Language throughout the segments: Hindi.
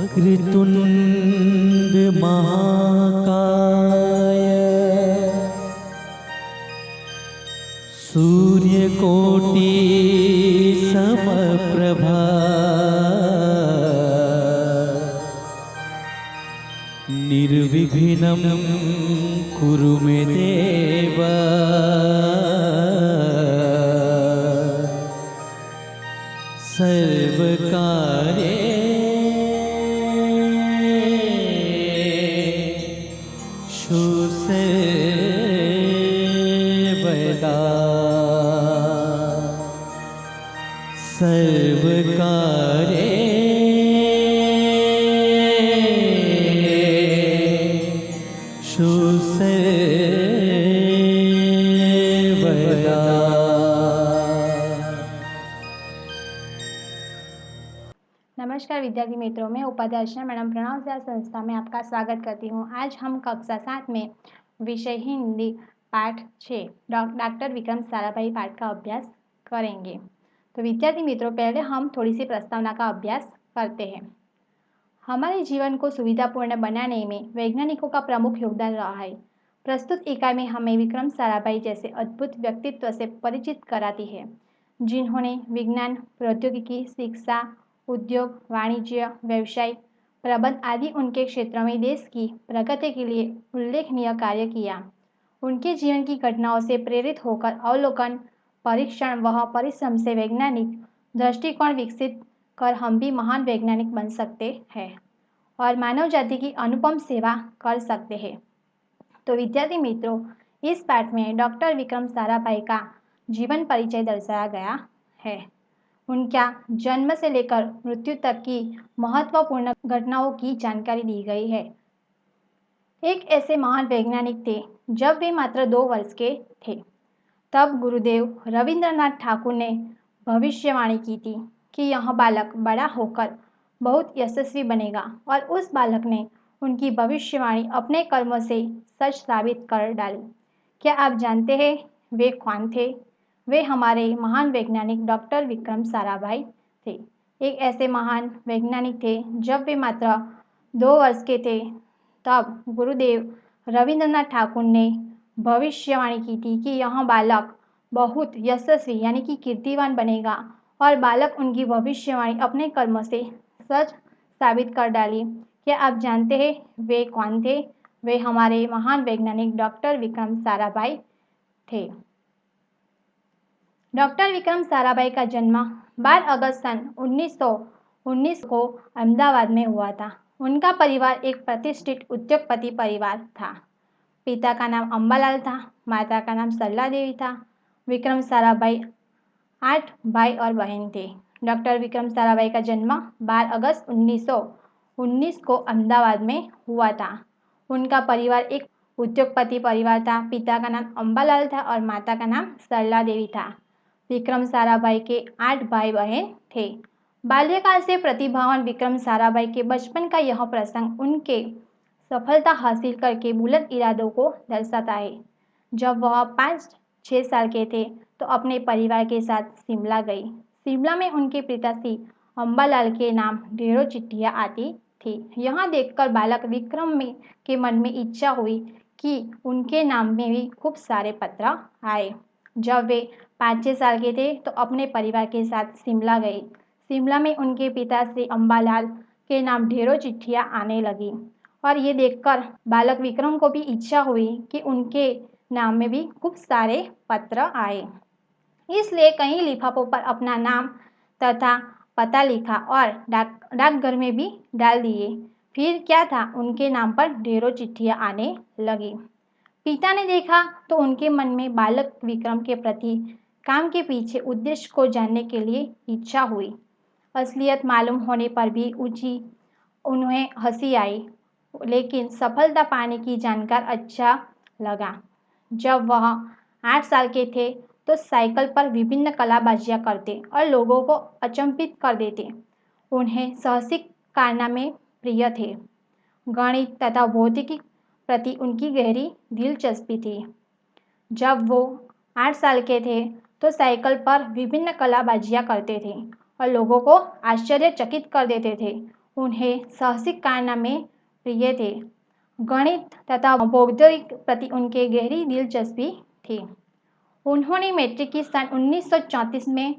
वक्रतुंड महाकाय सूर्यकोटि समप्रभा निर्विघ्नं कुरु मे देव सर्वकार्येषु सर्वदा सर्वकार्येषु सर्वदा। नमस्कार विद्यार्थी मित्रों, मैं उपाध्याय मैडम प्रणव झा संस्था में आपका स्वागत करती हूँ। आज हम कक्षा 7 में विषय हिंदी पाठ 6 डॉक्टर विक्रम साराभाई पाठ का अभ्यास करेंगे। तो विद्यार्थी मित्रों, पहले हम थोड़ी सी प्रस्तावना का अभ्यास करते हैं। हमारे जीवन को सुविधापूर्ण बनाने में वैज्ञानिकों का प्रमुख योगदान रहा है। प्रस्तुत इकाई में हमें विक्रम साराभाई जैसे अद्भुत व्यक्तित्व से परिचित कराती है, जिन्होंने विज्ञान, प्रौद्योगिकी, शिक्षा, उद्योग, वाणिज्य, व्यवसाय, प्रबंध आदि उनके क्षेत्रों में देश की प्रगति के लिए उल्लेखनीय कार्य किया। उनके जीवन की घटनाओं से प्रेरित होकर अवलोकन, परीक्षण व परिश्रम से वैज्ञानिक दृष्टिकोण विकसित कर हम भी महान वैज्ञानिक बन सकते हैं और मानव जाति की अनुपम सेवा कर सकते हैं। तो विद्यार्थी मित्रों, इस पाठ में डॉक्टर विक्रम साराभाई का जीवन परिचय दर्शाया गया है। उनका जन्म से लेकर मृत्यु तक की महत्वपूर्ण घटनाओं की जानकारी दी गई है। एक ऐसे महान वैज्ञानिक थे जब वे मात्र 2 वर्ष के थे, तब गुरुदेव रविंद्रनाथ ठाकुर ने भविष्यवाणी की थी कि यह बालक बड़ा होकर बहुत यशस्वी बनेगा, और उस बालक ने उनकी भविष्यवाणी अपने कर्मों से सच साबित कर डाली। क्या आप जानते हैं वे कौन थे? वे हमारे महान वैज्ञानिक डॉक्टर विक्रम साराभाई थे। एक ऐसे महान वैज्ञानिक थे जब वे मात्र 2 वर्ष के थे, तब गुरुदेव रविंद्रनाथ ठाकुर ने भविष्यवाणी की थी कि यह बालक बहुत यशस्वी यानी कि कीर्तिवान बनेगा, और बालक उनकी भविष्यवाणी अपने कर्मों से सच साबित कर डाली। क्या आप जानते हैं वे कौन थे? वे हमारे महान वैज्ञानिक डॉक्टर विक्रम साराभाई थे। डॉक्टर विक्रम साराभाई का जन्म 12 अगस्त सन 1919 को अहमदाबाद में हुआ था। उनका परिवार एक प्रतिष्ठित उद्योगपति परिवार था। पिता का नाम अंबालाल था, माता का नाम सरला देवी था। विक्रम साराभाई 8 भाई और बहन थे। डॉक्टर विक्रम साराभाई का जन्म 12 अगस्त 1919 को अहमदाबाद में हुआ था। उनका परिवार एक उद्योगपति परिवार था। पिता का नाम अंबालाल था और माता का नाम सरला देवी था। विक्रम साराभाई के 8 भाई बहन थे। बाल्यकाल से प्रतिभावान विक्रम साराभाई के बचपन का यह प्रसंग उनके सफलता हासिल करके बुलंद इरादों को दर्शाता है। जब वह 5-6 साल के थे तो अपने परिवार के साथ शिमला गई। शिमला में उनके पिताश्री अंबालाल के नाम ढेरों चिट्ठियाँ आती थी। यहाँ देखकर बालक विक्रम के मन में इच्छा हुई कि उनके नाम में भी खूब सारे पत्र आए। जब वे 5-6 साल के थे तो अपने परिवार के साथ शिमला गए। शिमला में उनके पिताश्री अंबालाल के नाम ढेरों चिट्ठियाँ आने लगी, और ये देखकर बालक विक्रम को भी इच्छा हुई कि उनके नाम में भी खूब सारे पत्र आए। इसलिए कई लिफाफों पर अपना नाम तथा पता लिखा और डाकघर में भी डाल दिए। फिर क्या था, उनके नाम पर ढेरों चिट्ठियाँ आने लगी। पिता ने देखा तो उनके मन में बालक विक्रम के प्रति काम के पीछे उद्देश्य को जानने के लिए इच्छा हुई। असलियत मालूम होने पर भी उन्हें हंसी आई, लेकिन सफलता पाने की जानकार अच्छा लगा। जब वह 8 साल के थे तो साइकिल पर विभिन्न कलाबाजियां करते और लोगों को अचंभित कर देते। उन्हें साहसिक कारनामे प्रिय थे। गणित तथा भौतिकी प्रति उनकी गहरी दिलचस्पी थी। जब वो 8 साल के थे तो साइकिल पर विभिन्न कलाबाजियां करते थे और लोगों को आश्चर्यचकित कर देते थे। उन्हें साहसिक कारनामे प्रिय थे। गणित तथा भौगोलिक प्रति उनके गहरी दिलचस्पी थी। उन्होंने मैट्रिक की सन 1934 में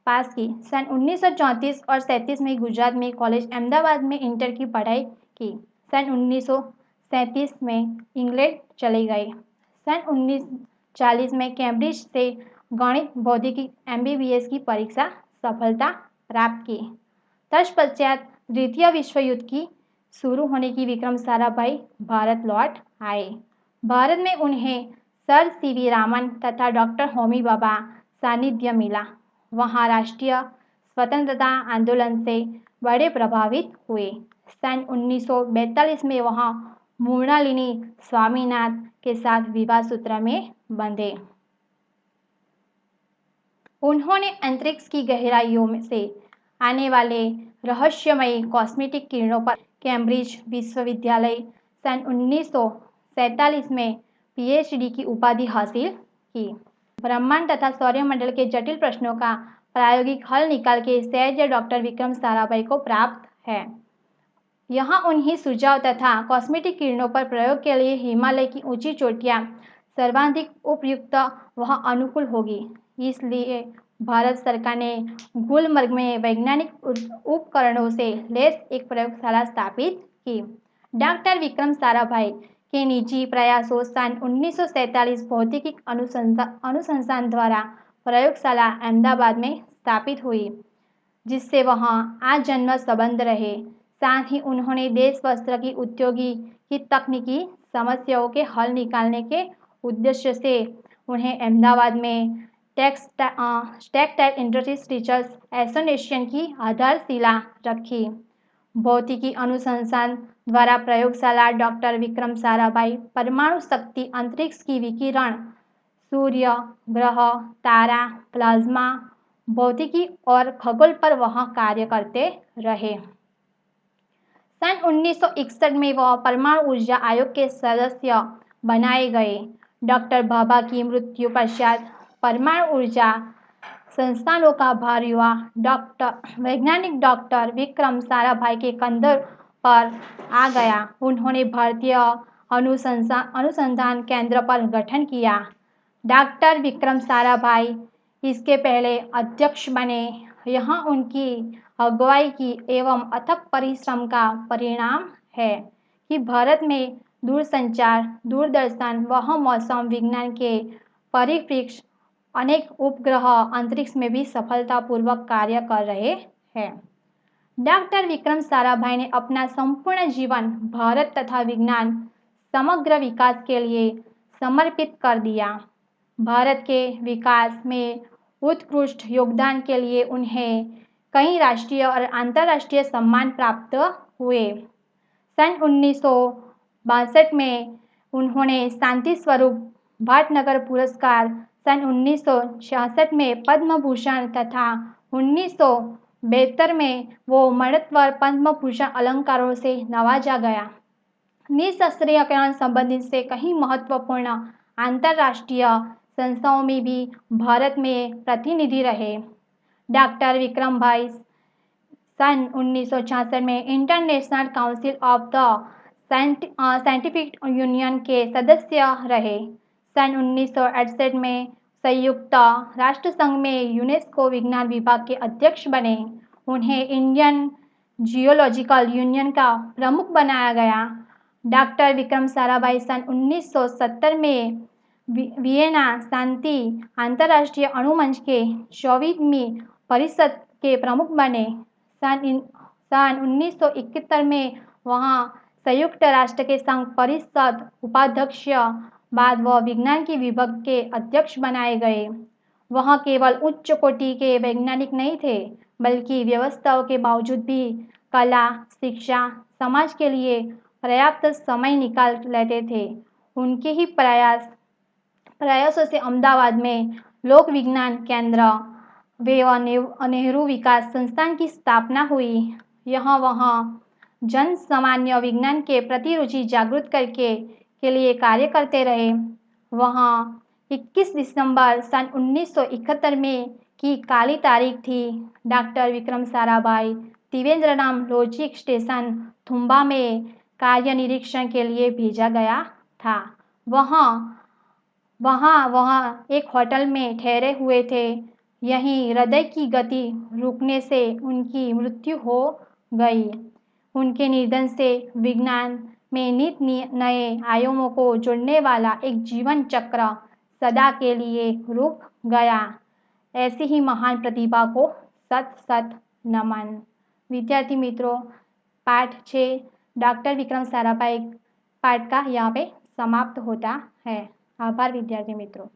पास की। सन 1934 और 37 में गुजरात में कॉलेज अहमदाबाद में इंटर की पढ़ाई की। सन 1937 में इंग्लैंड चले गए। सन 1940 में कैम्ब्रिज से गणित भौतिकी MBBS की परीक्षा सफलता प्राप्त की। तत्पश्चात द्वितीय विश्व युद्ध की शुरू होने की विक्रम साराभाई भारत लौट आए। भारत में उन्हें सर CV रामन तथा डॉक्टर होमी भाभा सानिध्य मिला। वहाँ राष्ट्रीय स्वतंत्रता आंदोलन से बड़े प्रभावित हुए। सन 1942 में वहाँ मृणालिनी स्वामीनाथन के साथ विवाह सूत्र में बंधे। उन्होंने अंतरिक्ष की गहराइयों में से आने वाले रहस्यमयी कॉस्मेटिक किरणों पर कैम्ब्रिज विश्वविद्यालय सन 1947 में PhD की उपाधि हासिल की। ब्रह्मांड तथा सौरमंडल के जटिल प्रश्नों का प्रायोगिक हल निकाल के श्रेय डॉक्टर विक्रम साराभाई को प्राप्त है। यहाँ उन्हीं सुझाव तथा कॉस्मेटिक किरणों पर प्रयोग के लिए हिमालय की ऊंची चोटियाँ सर्वाधिक उपयुक्त वह अनुकूल होगी। इसलिए भारत सरकार ने गुलमर्ग में वैज्ञानिक उपकरणों से लैस एक प्रयोगशाला स्थापित की। डॉक्टर विक्रम साराभाई के निजी प्रयासों सन 1947 भौतिकी अनुसंधान द्वारा प्रयोगशाला अहमदाबाद में स्थापित हुई, जिससे वहाँ आजन्म संबंध रहे। साथ ही उन्होंने देश वस्त्र की उद्योगी की तकनीकी समस्याओं के हल निकालने के उद्देश्य से उन्हें अहमदाबाद में टेक्सटाइल इंडस्ट्रीज टीचर्स एसोसिएशन की आधारशिला रखी। भौतिकी अनुसंधान द्वारा प्रयोगशाला डॉक्टर विक्रम साराभाई परमाणु शक्ति, अंतरिक्ष की विकिरण, सूर्य, ग्रह, तारा, प्लाज्मा भौतिकी और खगोल पर वहाँ कार्य करते रहे। सन 1961 में वह परमाणु ऊर्जा आयोग के सदस्य बनाए गए। डॉक्टर भाभा की मृत्यु पश्चात परमाणु ऊर्जा संस्थानों का भार युवा वैज्ञानिक डॉक्टर विक्रम साराभाई के कंधों पर आ गया। उन्होंने भारतीय अनुसंधान केंद्र पर गठन किया। डॉक्टर विक्रम साराभाई इसके पहले अध्यक्ष बने। यहाँ उनकी अगुवाई की एवं अथक परिश्रम का परिणाम है कि भारत में दूरसंचार, दूरदर्शन व मौसम विज्ञान के परिप्रेक्ष्य अनेक उपग्रह अंतरिक्ष में भी सफलतापूर्वक कार्य कर रहे हैं। डॉक्टर विक्रम साराभाई ने अपना संपूर्ण जीवन भारत तथा विज्ञान समग्र विकास के लिए समर्पित कर दिया। भारत के विकास में उत्कृष्ट योगदान के लिए उन्हें कई राष्ट्रीय और अंतर्राष्ट्रीय सम्मान प्राप्त हुए। सन 1962 में उन्होंने शांति स्वरूप भटनागर पुरस्कार, सन 1966 में पद्म भूषण तथा 1972 में वो मरणोत्तर पद्म भूषण अलंकारों से नवाजा गया। निःशस्त्रीकरण संबंधित से कई महत्वपूर्ण अंतर्राष्ट्रीय संस्थाओं में भी भारत में प्रतिनिधि रहे। डॉक्टर विक्रम भाई सन 1966 में international council of the scientific union के सदस्य रहे। सन 1968 में संयुक्त राष्ट्र संघ में यूनेस्को विज्ञान विभाग के अध्यक्ष बने। उन्हें इंडियन जियोलॉजिकल यूनियन का प्रमुख बनाया गया। डॉक्टर विक्रम साराभाई सन 1970 में वियना शांति अंतर्राष्ट्रीय अणुमंच के 24वीं परिषद के प्रमुख बने। सन 1971 में वहाँ संयुक्त राष्ट्र के संघ परिषद उपाध्यक्ष बाद वह विज्ञान के विभाग के अध्यक्ष बनाए गए। वह केवल उच्च कोटि के वैज्ञानिक नहीं थे, बल्कि व्यवस्थाओं के बावजूद भी कला, शिक्षा, समाज के लिए पर्याप्त समय निकाल लेते थे। उनके ही प्रयासों से अहमदाबाद में लोक विज्ञान केंद्र व नेहरू विकास संस्थान की स्थापना हुई। यहाँ वहाँ जन सामान्य विज्ञान के प्रति रुचि जागृत करके के लिए कार्य करते रहे। वहाँ 21 दिसंबर सन 1971 में की काली तारीख थी। Doctor Vikram Sarabhai Trivandrum logic station Thumba में कार्य निरीक्षण के लिए भेजा गया था। वह एक होटल में ठहरे हुए थे। यहीं हृदय की गति रुकने से उनकी मृत्यु हो गई। उनके निधन से विज्ञान में नित नए आयामों को जोड़ने वाला एक जीवन चक्र सदा के लिए रुक गया। ऐसी ही महान प्रतिभा को सत सत नमन। विद्यार्थी मित्रों, पाठ 6 डॉक्टर विक्रम साराभाई पाठ का यहाँ पे समाप्त होता है। आभार विद्यार्थी मित्रों।